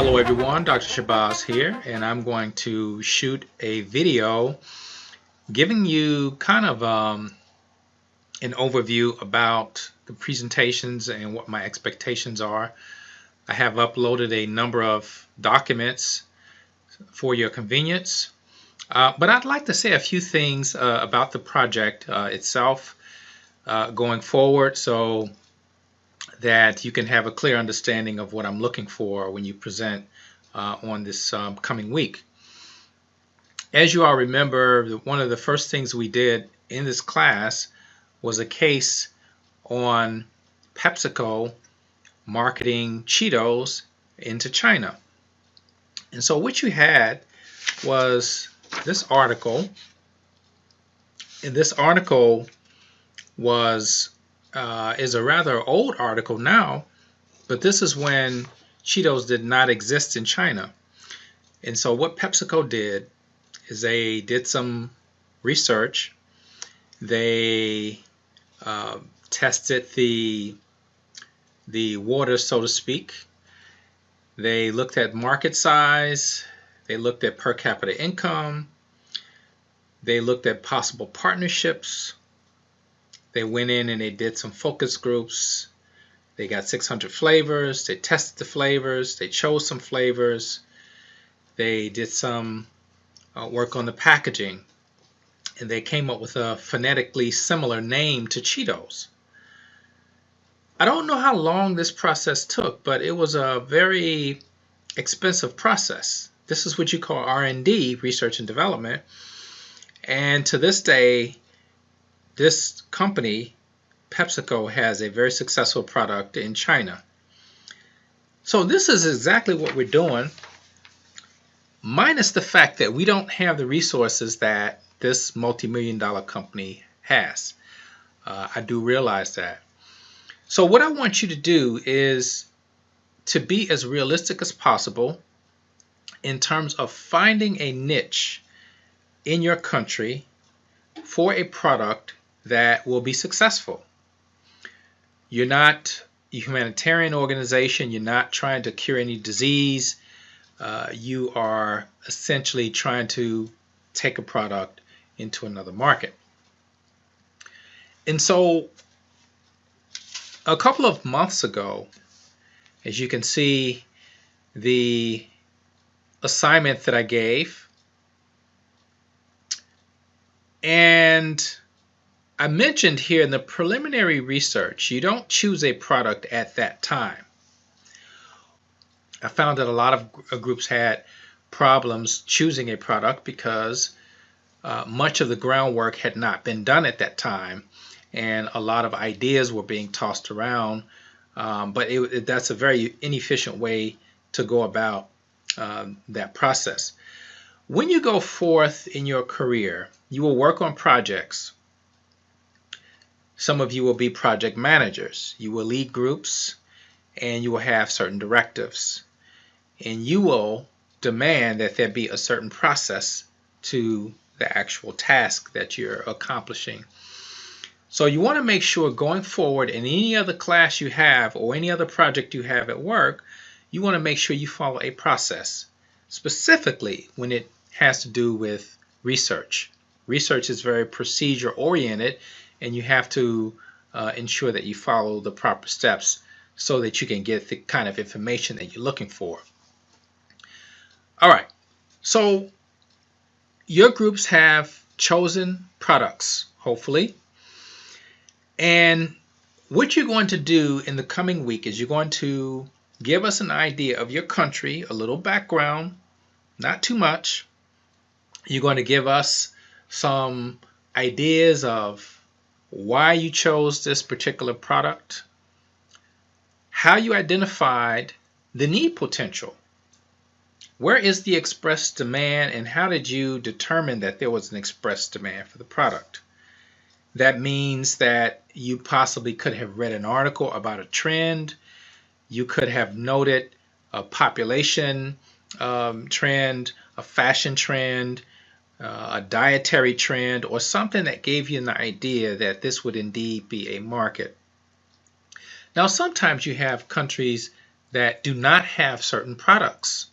Hello everyone, Dr. Shabazz here, and I'm going to shoot a video giving you kind of an overview about the presentations and what my expectations are. I have uploaded a number of documents for your convenience, but I'd like to say a few things about the project itself going forward so that you can have a clear understanding of what I'm looking for when you present on this coming week. As you all remember, one of the first things we did in this class was a case on PepsiCo marketing Cheetos into China. And so what you had was this article, and this article is a rather old article now, but this is when Cheetos did not exist in China. And so what PepsiCo did is they did some research. They tested the water, so to speak. They looked at market size. They looked at per capita income. They looked at possible partnerships. They went in and they did some focus groups. They got 600 flavors. They tested the flavors. They chose some flavors. They did some work on the packaging, and they came up with a phonetically similar name to Cheetos. I don't know how long this process took, but it was a very expensive process. This is what you call R&D, research and development, and to this day, this company, PepsiCo, has a very successful product in China. So this is exactly what we're doing, minus the fact that we don't have the resources that this multi-million-dollar company has. I do realize that. So what I want you to do is to be as realistic as possible in terms of finding a niche in your country for a product that will be successful. You're not a humanitarian organization. You're not trying to cure any disease. You are essentially trying to take a product into another market. And so a couple of months ago, as you can see, the assignment that I gave, and I mentioned here in the preliminary research, you don't choose a product at that time. I found that a lot of groups had problems choosing a product because much of the groundwork had not been done at that time, and a lot of ideas were being tossed around, but that's a very inefficient way to go about that process. When you go forth in your career, you will work on projects. Some of you will be project managers. You will lead groups, and you will have certain directives. And you will demand that there be a certain process to the actual task that you're accomplishing. So you want to make sure going forward in any other class you have or any other project you have at work, you want to make sure you follow a process, specifically when it has to do with research. Research is very procedure oriented, and you have to ensure that you follow the proper steps so that you can get the kind of information that you're looking for. All right, so your groups have chosen products, hopefully. And what you're going to do in the coming week is you're going to give us an idea of your country, a little background, not too much. You're going to give us some ideas of why you chose this particular product, how you identified the need potential. Where is the expressed demand, and how did you determine that there was an expressed demand for the product? That means that you possibly could have read an article about a trend. You could have noted a population trend, a fashion trend, a dietary trend, or something that gave you an idea that this would indeed be a market. Now, sometimes you have countries that do not have certain products.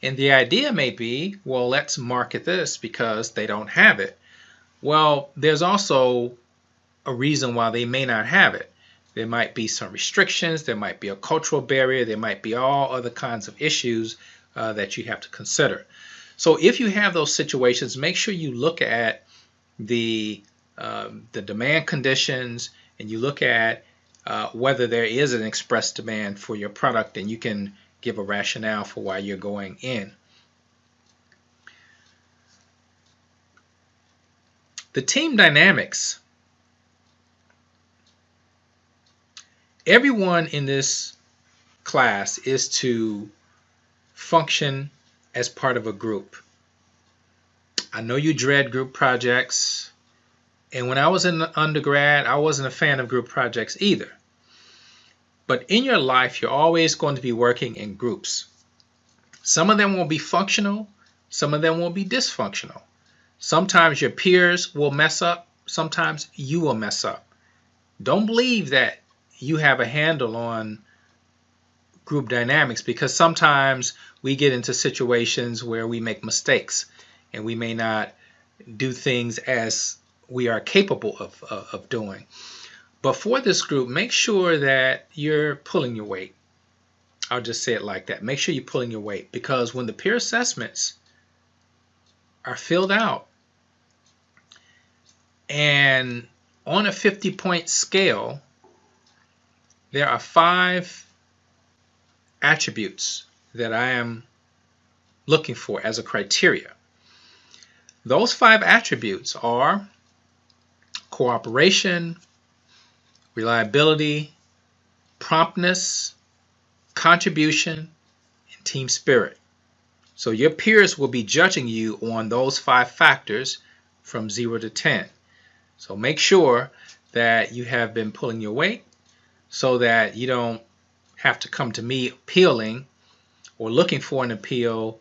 And the idea may be, well, let's market this because they don't have it. Well, there's also a reason why they may not have it. There might be some restrictions, there might be a cultural barrier, there might be all other kinds of issues that you have to consider. So if you have those situations, make sure you look at the demand conditions, and you look at whether there is an express demand for your product, and you can give a rationale for why you're going in. The team dynamics. Everyone in this class is to function as part of a group. I know you dread group projects, and when I was in undergrad, I wasn't a fan of group projects either. But in your life, you're always going to be working in groups. Some of them will be functional, some of them will be dysfunctional. Sometimes your peers will mess up, sometimes you will mess up. Don't believe that you have a handle on group dynamics, because sometimes we get into situations where we make mistakes and we may not do things as we are capable of doing. But for this group, make sure that you're pulling your weight. I'll just say it like that. Make sure you're pulling your weight, because when the peer assessments are filled out and on a 50-point scale, there are 5 attributes that I am looking for as a criteria. Those 5 attributes are cooperation, reliability, promptness, contribution, and team spirit. So your peers will be judging you on those 5 factors from 0 to 10. So make sure that you have been pulling your weight so that you don't have to come to me appealing or looking for an appeal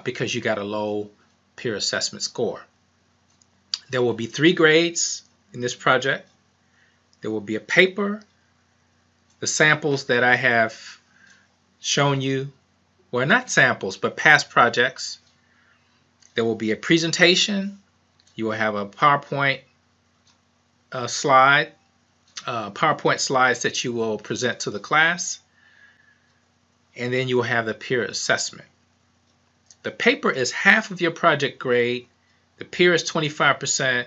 because you got a low peer assessment score. There will be 3 grades in this project. There will be a paper, the samples that I have shown you, well, not samples, but past projects. There will be a presentation. You will have a PowerPoint slide, PowerPoint slides that you will present to the class. And then you will have the peer assessment. The paper is half of your project grade, the peer is 25%,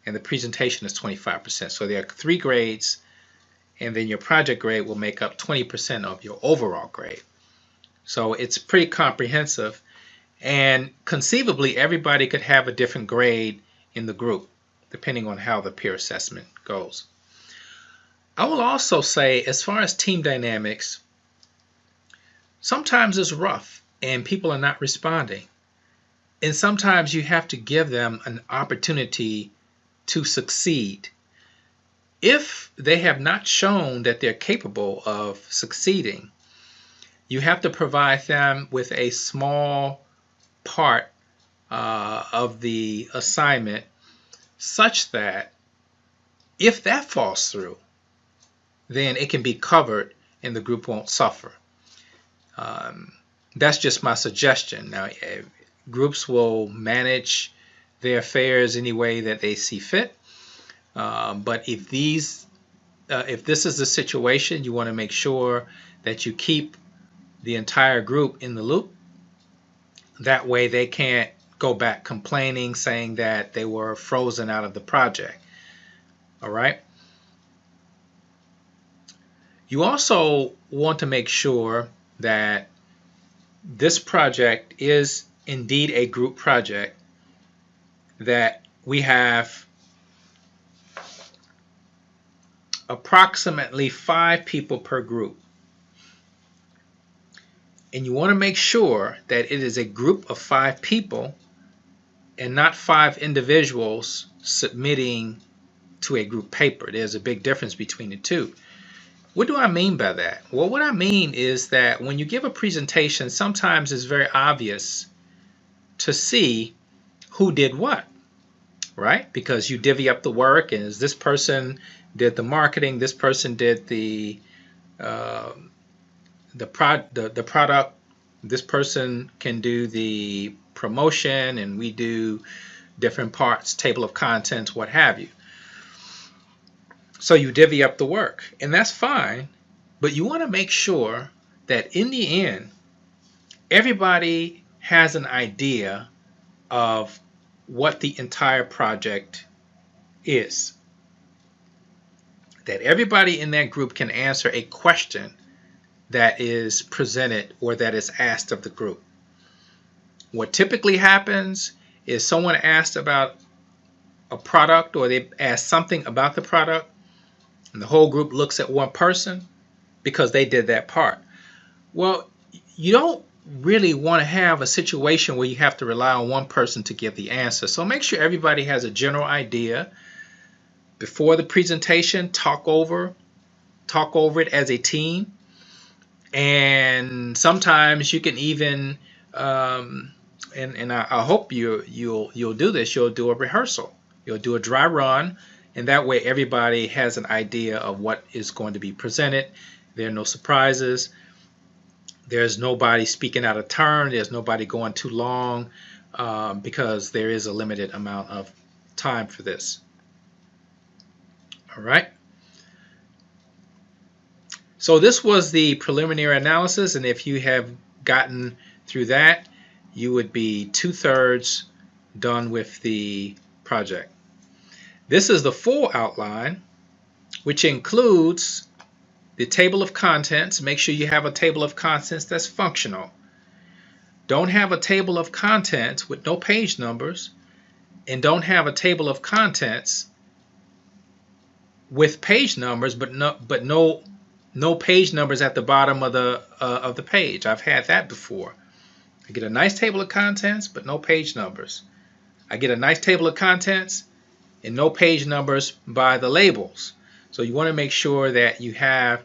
and the presentation is 25%. So there are 3 grades, and then your project grade will make up 20% of your overall grade. So it's pretty comprehensive, and conceivably everybody could have a different grade in the group depending on how the peer assessment goes. I will also say, as far as team dynamics, sometimes it's rough and people are not responding, and sometimes you have to give them an opportunity to succeed. If they have not shown that they're capable of succeeding, you have to provide them with a small part of the assignment, such that if that falls through, then it can be covered and the group won't suffer. That's just my suggestion. Now, groups will manage their affairs any way that they see fit. But if this is the situation, you want to make sure that you keep the entire group in the loop. That way they can't go back complaining, saying that they were frozen out of the project. All right. You also want to make sure that this project is indeed a group project, that we have approximately 5 people per group. And you want to make sure that it is a group of 5 people and not 5 individuals submitting to a group paper. There's a big difference between the two. What do I mean by that? Well, what I mean is that when you give a presentation, sometimes it's very obvious to see who did what, right? Because you divvy up the work, and this person did the marketing, this person did the the product. This person can do the promotion, and we do different parts, table of contents, what have you. So you divvy up the work, and that's fine, but you want to make sure that in the end, everybody has an idea of what the entire project is. That everybody in that group can answer a question that is presented or that is asked of the group. What typically happens is someone asked about a product, or they ask something about the product, and the whole group looks at one person because they did that part. Well, you don't really want to have a situation where you have to rely on one person to give the answer. So make sure everybody has a general idea. Before the presentation, talk over it as a team. And sometimes you can even, and I hope you'll do this. You'll do a rehearsal. You'll do a dry run, and that way everybody has an idea of what is going to be presented. There are no surprises. There's nobody speaking out of turn. There's nobody going too long, because there is a limited amount of time for this. All right. So this was the preliminary analysis, and if you have gotten through that, you would be 2/3 done with the project. This is the full outline, which includes the table of contents. Make sure you have a table of contents that's functional. Don't have a table of contents with no page numbers, and don't have a table of contents with page numbers but no page numbers at the bottom of the page. I've had that before. I get a nice table of contents but no page numbers. I get a nice table of contents and no page numbers by the labels. So you want to make sure that you have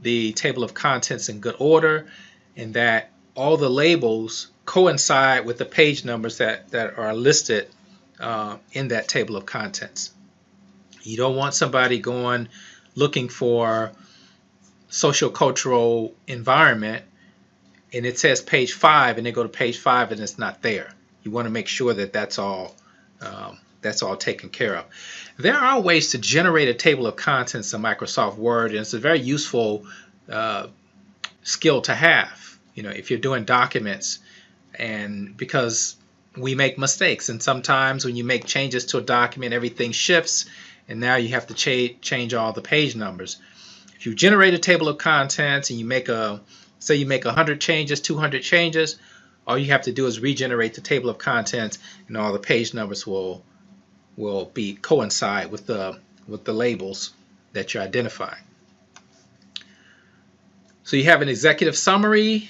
the table of contents in good order, and that all the labels coincide with the page numbers that are listed in that table of contents. You don't want somebody going looking for social cultural environment and it says page 5 and they go to page 5 and it's not there. You want to make sure that that's all taken care of. There are ways to generate a table of contents in Microsoft Word, and it's a very useful skill to have, if you're doing documents, and because we make mistakes, and sometimes when you make changes to a document, everything shifts, and now you have to change all the page numbers. If you generate a table of contents and you make say you make 100 changes, 200 changes, all you have to do is regenerate the table of contents, and all the page numbers will coincide with the labels that you're identifying. So you have an executive summary.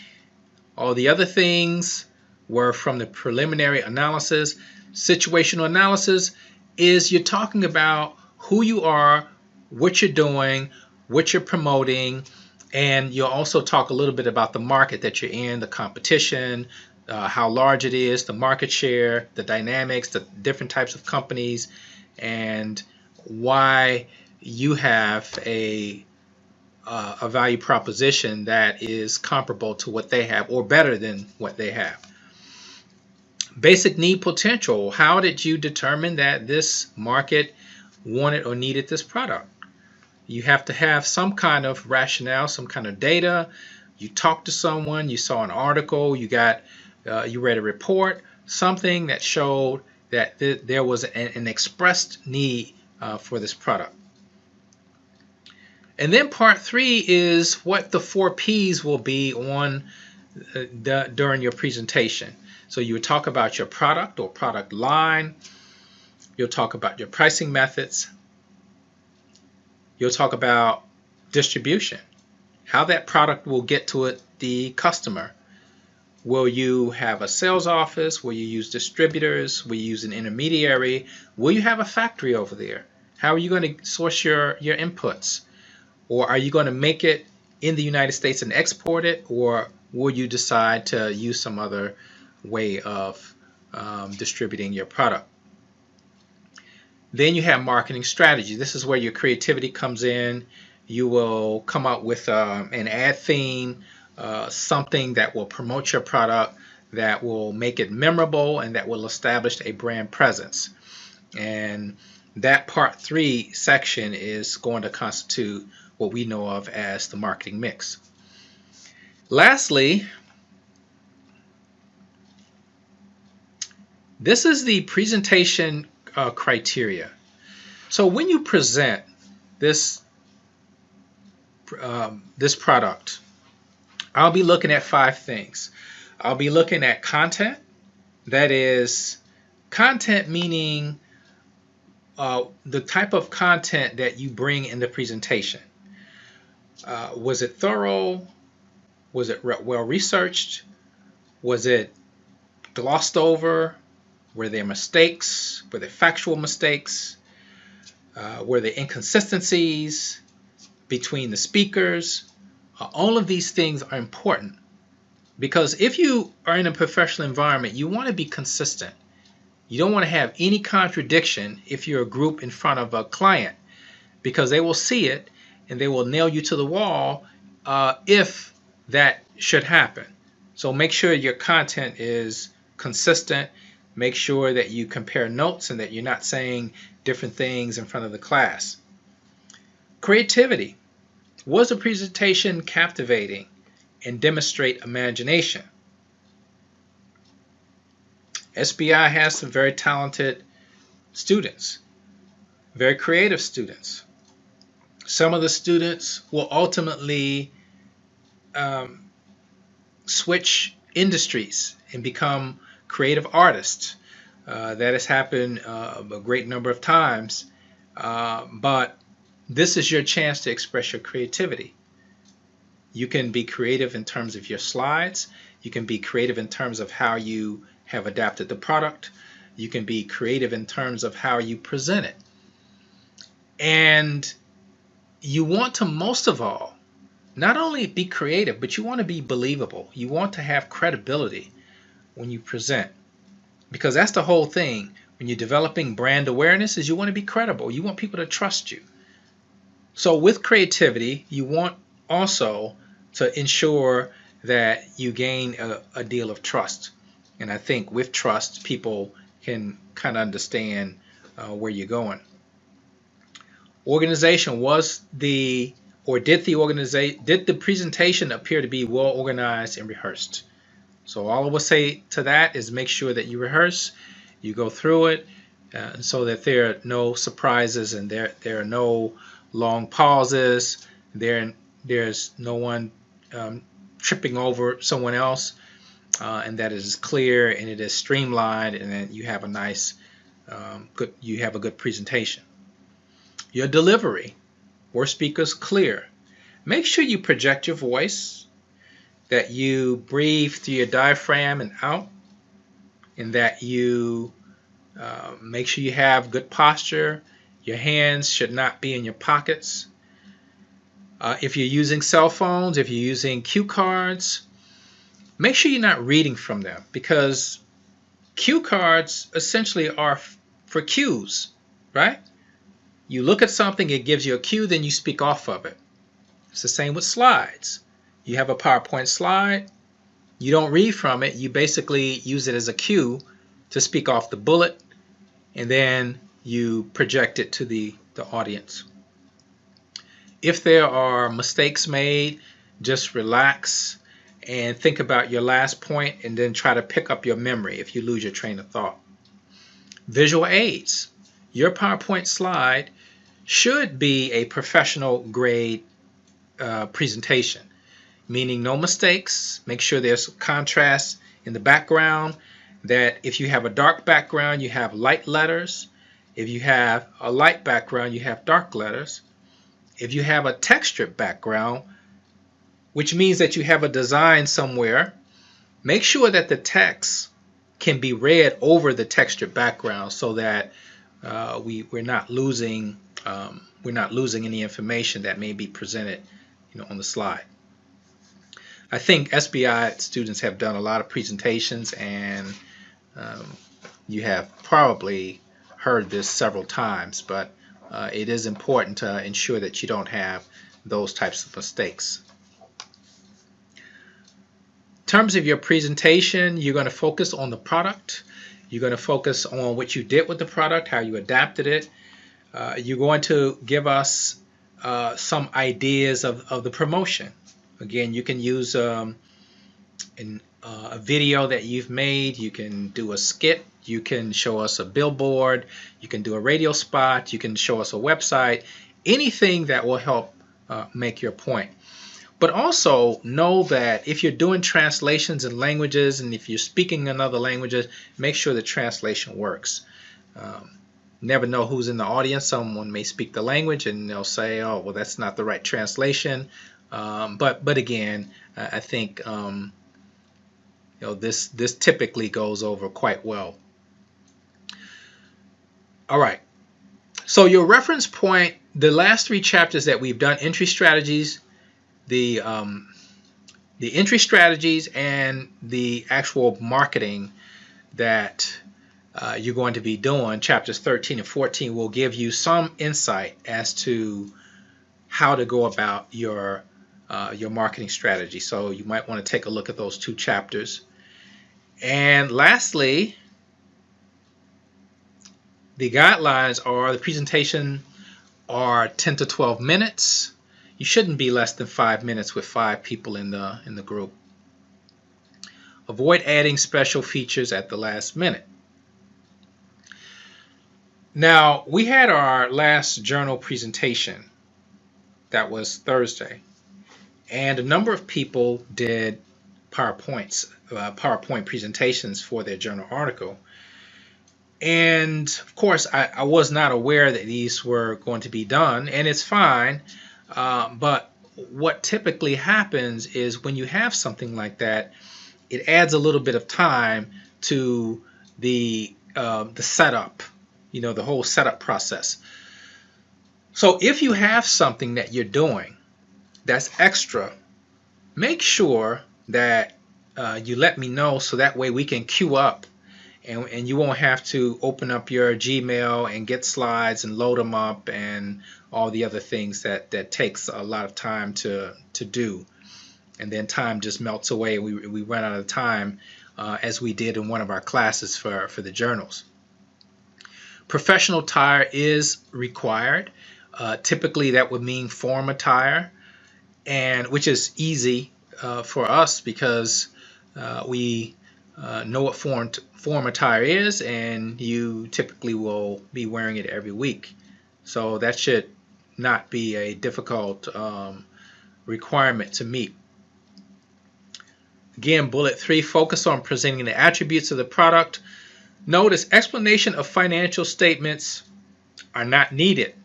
All the other things were from the preliminary analysis. Situational analysis is you're talking about who you are, what you're doing, what you're promoting, and you'll also talk a little bit about the market that you're in, the competition, how large it is, the market share, the dynamics, the different types of companies, and why you have a value proposition that is comparable to what they have or better than what they have. Basic need potential. How did you determine that this market wanted or needed this product? You have to have some kind of rationale, some kind of data. You talked to someone, you saw an article, you read a report, something that showed that there was an expressed need for this product. And then part 3 is what the 4 P's will be on during your presentation. So you would talk about your product or product line. You'll talk about your pricing methods. You'll talk about distribution, how that product will get to the customer. Will you have a sales office? Will you use distributors? Will you use an intermediary? Will you have a factory over there? How are you going to source your inputs? Or are you going to make it in the United States and export it? Or will you decide to use some other way of distributing your product? Then you have marketing strategy. This is where your creativity comes in. You will come up with an ad theme, something that will promote your product, that will make it memorable, and that will establish a brand presence. And that part 3 section is going to constitute what we know of as the marketing mix. Lastly, this is the presentation criteria. So when you present this product, I'll be looking at 5 things. I'll be looking at content. That is, content meaning the type of content that you bring in the presentation. Was it thorough? Was it well researched? Was it glossed over? Were there mistakes? Were there factual mistakes? Were there inconsistencies between the speakers? All of these things are important, because if you are in a professional environment, you want to be consistent. You don't want to have any contradiction if you're a group in front of a client, because they will see it and they will nail you to the wall if that should happen. So make sure your content is consistent. Make sure that you compare notes and that you're not saying different things in front of the class. Creativity. Was the presentation captivating and demonstrate imagination? SBI has some very talented students, very creative students. Some of the students will ultimately switch industries and become creative artists. That has happened a great number of times, but this is your chance to express your creativity. You can be creative in terms of your slides. You can be creative in terms of how you have adapted the product. You can be creative in terms of how you present it. And you want to, most of all, not only be creative, but you want to be believable. You want to have credibility when you present, because that's the whole thing. When you're developing brand awareness, is you want to be credible. You want people to trust you. So with creativity, you want also to ensure that you gain a deal of trust. And I think with trust, people can kind of understand where you're going. Organization. Did the presentation appear to be well organized and rehearsed? So all I will say to that is make sure that you rehearse, you go through it, so that there are no surprises and there are no long pauses. There's no one tripping over someone else, and that it is clear and it is streamlined, and that you have a nice, you have a good presentation. Your delivery. Were speakers clear? Make sure you project your voice, that you breathe through your diaphragm and out, and that you make sure you have good posture. Your hands should not be in your pockets. If you're using cell phones, if you're using cue cards, make sure you're not reading from them, because cue cards essentially are for cues, right? You look at something, it gives you a cue, then you speak off of it. It's the same with slides. You have a PowerPoint slide, you don't read from it, you basically use it as a cue to speak off the bullet, and then you project it to the audience. If there are mistakes made, just relax and think about your last point, and then try to pick up your memory if you lose your train of thought. Visual aids. Your PowerPoint slide should be a professional grade presentation, meaning no mistakes. Make sure there's contrast in the background, that if you have a dark background, you have light letters. If you have a light background, you have dark letters. If you have a textured background, which means that you have a design somewhere, make sure that the text can be read over the textured background, so that we're not losing any information that may be presented, on the slide. I think SBI students have done a lot of presentations, and you have probably heard this several times, but it is important to ensure that you don't have those types of mistakes. terms of your presentation, you're going to focus on the product. You're going to focus on what you did with the product, how you adapted it. You're going to give us some ideas of the promotion. Again, you can use a video that you've made. You can do a skit. You can show us a billboard. You can do a radio spot. You can show us a website. Anything that will help make your point. But also know that if you're doing translations in languages and if you're speaking in other languages, make sure the translation works. Never know who's in the audience. Someone may speak the language and they'll say, oh, well, that's not the right translation. But again, I think this typically goes over quite well. All right. So your reference point, the last 3 chapters that we've done, entry strategies, the entry strategies and the actual marketing that you're going to be doing, chapters 13 and 14 will give you some insight as to how to go about your marketing strategy. So you might want to take a look at those 2 chapters. And lastly, the guidelines are the presentation are 10 to 12 minutes. You shouldn't be less than 5 minutes with 5 people in the group. Avoid adding special features at the last minute. Now, we had our last journal presentation. That was Thursday. And a number of people did PowerPoint presentations for their journal article. And of course, I was not aware that these were going to be done, and it's fine. But what typically happens is when you have something like that, it adds a little bit of time to the setup, the whole setup process. So if you have something that you're doing that's extra, make sure that you let me know so that way we can queue up and you won't have to open up your Gmail and get slides and load them up and all the other things that takes a lot of time to do. And then time just melts away. We run out of time as we did in one of our classes for the journals. Professional attire is required. Typically that would mean form attire, and which is easy for us because we know what form attire is, and you typically will be wearing it every week. So that should not be a difficult requirement to meet. Again, bullet 3, focus on presenting the attributes of the product. Notice explanation of financial statements are not needed.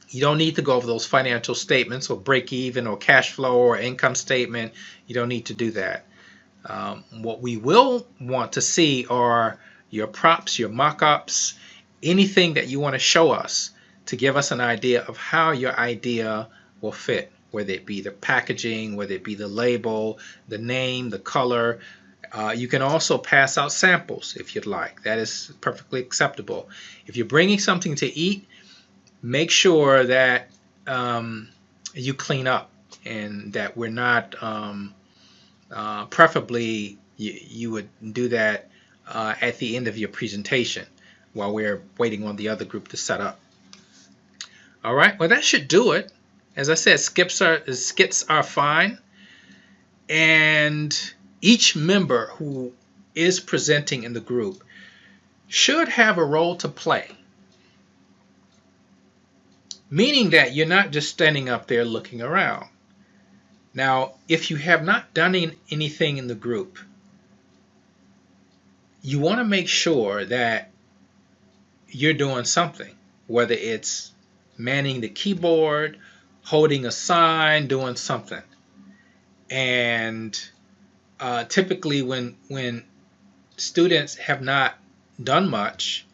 You don't need to go over those financial statements or break even or cash flow or income statement. You don't need to do that. What we will want to see are your props, your mock-ups, anything that you want to show us to give us an idea of how your idea will fit, whether it be the packaging, whether it be the label, the name, the color. You can also pass out samples if you'd like. That is perfectly acceptable. If you're bringing something to eat, make sure that you clean up and that we're not, preferably you would do that at the end of your presentation while we're waiting on the other group to set up. All right, well, that should do it. As I said, skits are fine, and each member who is presenting in the group should have a role to play, meaning that you're not just standing up there looking around. Now, if you have not done anything in the group, you want to make sure that you're doing something, whether it's manning the keyboard, holding a sign, doing something. And typically when students have not done much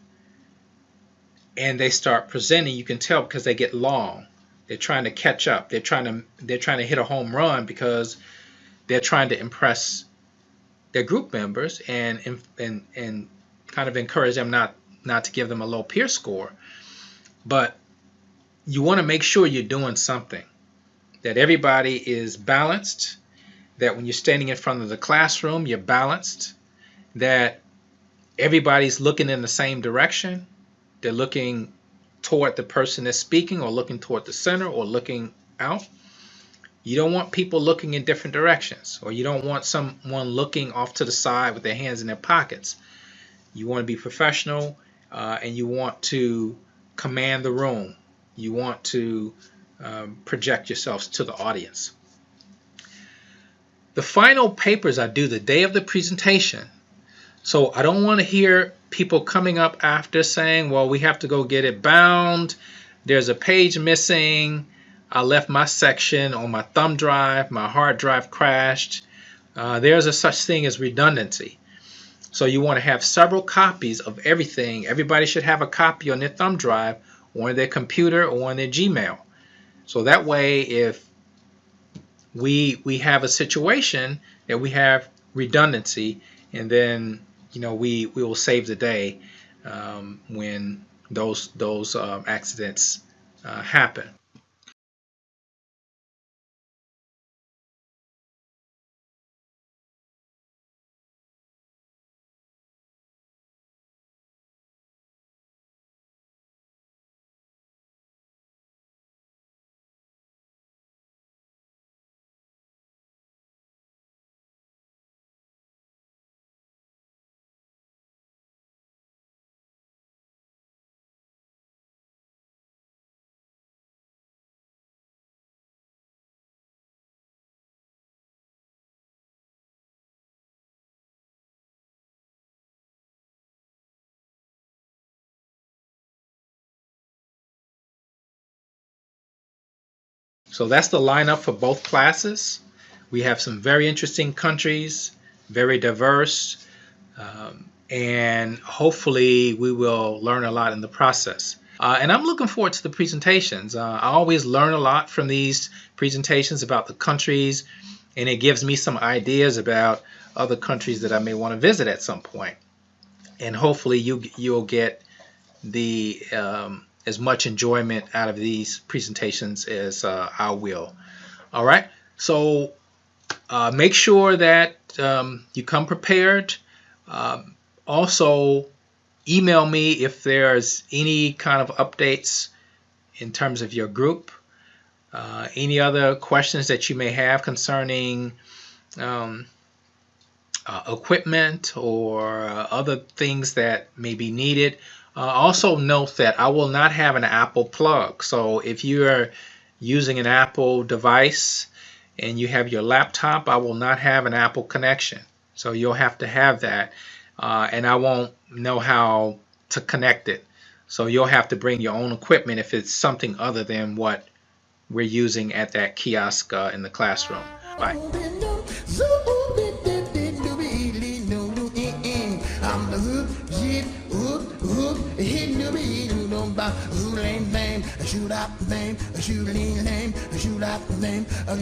and they start presenting, you can tell because they get long. They're trying to catch up. They're trying to hit a home run because they're trying to impress their group members and kind of encourage them not to give them a low peer score. But you want to make sure you're doing something, that everybody is balanced, that when you're standing in front of the classroom, you're balanced, that everybody's looking in the same direction. They're looking toward the person that's speaking, or looking toward the center, or looking out. You don't want people looking in different directions, or you don't want someone looking off to the side with their hands in their pockets. You want to be professional, and you want to command the room. You want to project yourselves to the audience. The final papers I do the day of the presentation. So I don't want to hear people coming up after saying, well, we have to go get it bound. There's a page missing. I left my section on my thumb drive. My hard drive crashed. There's a such thing as redundancy. So you want to have several copies of everything. Everybody should have a copy on their thumb drive, or on their computer, or on their Gmail. So that way, if we have a situation that we have redundancy, and then we will save the day when those accidents happen. So that's the lineup for both classes. We have some very interesting countries, very diverse, and hopefully we will learn a lot in the process. And I'm looking forward to the presentations. I always learn a lot from these presentations about the countries, and it gives me some ideas about other countries that I may want to visit at some point. And hopefully you'll get the as much enjoyment out of these presentations as I will. All right, so make sure that you come prepared. Also, email me if there's any kind of updates in terms of your group. Any other questions that you may have concerning equipment or other things that may be needed. Also note that I will not have an Apple plug. So if you are using an Apple device and you have your laptop, I will not have an Apple connection. So you'll have to have that. And I won't know how to connect it. So you'll have to bring your own equipment if it's something other than what we're using at that kiosk in the classroom. Bye. Shoot up name, shoot a name, shoot up name, a